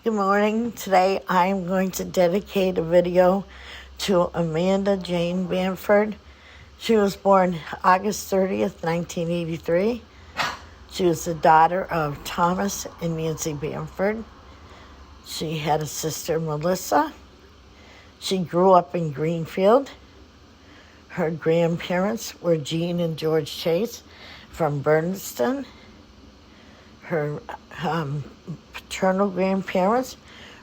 Good morning. Today I'm going to dedicate a video to Amanda Jane Bamford. She was born August 30th, 1983. She was the daughter of Thomas and Nancy Bamford. She had a sister, Melissa. She grew up in Greenfield. Her grandparents were Jean and George Chase from Bernston. Her paternal grandparents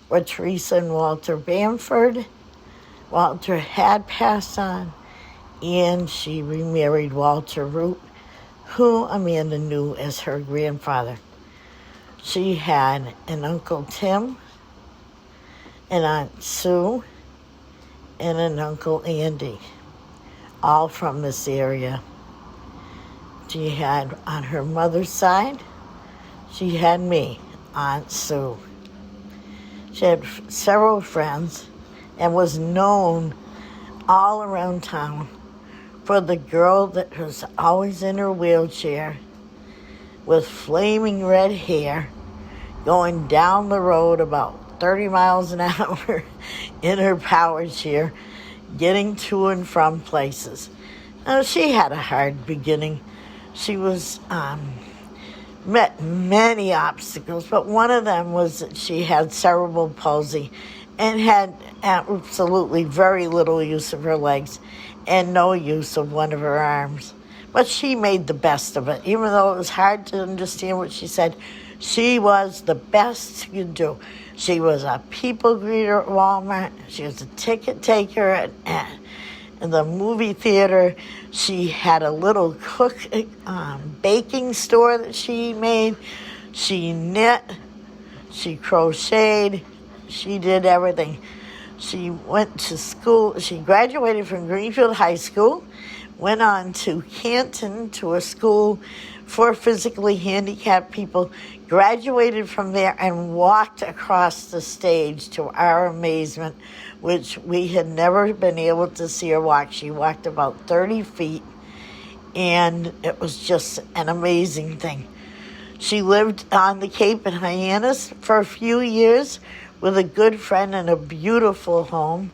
were Teresa and Walter Bamford. Walter had passed on, and she remarried Walter Root, who Amanda knew as her grandfather. She had an Uncle Tim, an Aunt Sue, and an Uncle Andy, all from this area. She had, on her mother's side, she had me, Aunt Sue. She had several friends and was known all around town for the girl that was always in her wheelchair with flaming red hair going down the road about 30 miles an hour in her power chair, getting to and from places. Now, she had a hard beginning. She was met many obstacles, but one of them was that she had cerebral palsy and had absolutely very little use of her legs and no use of one of her arms. But she made the best of it. Even though it was hard to understand what she said, she was the best she could do. She was a people greeter at Walmart. She was a ticket taker at the movie theater. She had a little baking store that she made. She knit. She crocheted. She did everything. She went to school. She graduated from Greenfield High School, went on to Canton to a school for physically handicapped people, graduated from there and walked across the stage to our amazement, which we had never been able to see her walk. She walked about 30 feet, and it was just an amazing thing. She lived on the Cape in Hyannis for a few years with a good friend in a beautiful home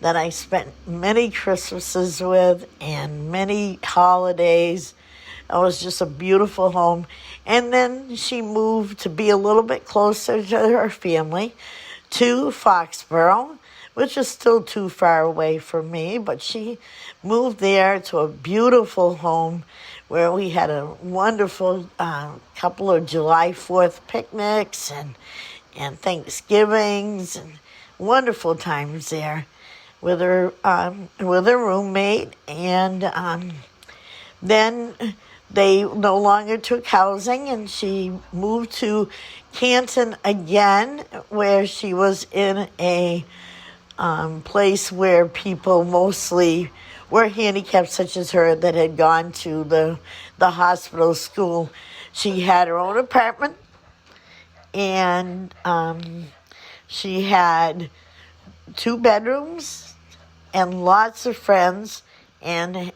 that I spent many Christmases with and many holidays. It was just a beautiful home. And then she moved to be a little bit closer to her family to Foxborough, which is still too far away from me, but she moved there to a beautiful home where we had a wonderful couple of July 4th picnics and Thanksgivings and wonderful times there with her roommate. And then they no longer took housing, and she moved to Canton again, where she was in a place where people mostly were handicapped, such as her, that had gone to the hospital school. She had her own apartment, and she had 2 bedrooms and lots of friends. And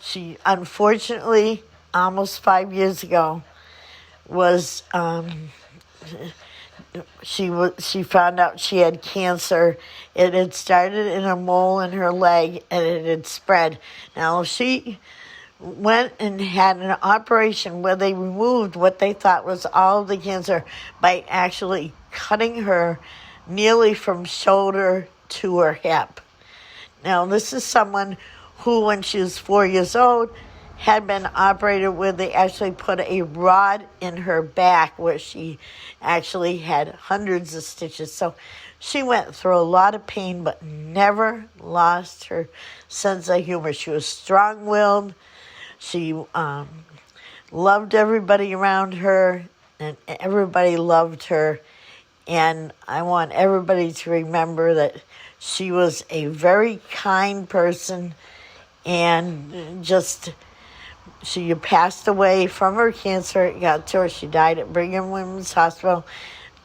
she, unfortunately, almost 5 years ago, was she found out she had cancer. It had started in a mole in her leg, and it had spread. Now, she went and had an operation where they removed what they thought was all of the cancer by actually cutting her nearly from shoulder to her hip. Now, this is someone who, when she was 4 years old, had been operated where they actually put a rod in her back where she actually had hundreds of stitches. So she went through a lot of pain, but never lost her sense of humor. She was strong-willed. She loved everybody around her, and everybody loved her. And I want everybody to remember that she was a very kind person, and she passed away from her cancer. It got to her. She died at Brigham Women's Hospital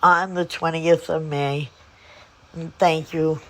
on the 20th of May. And thank you.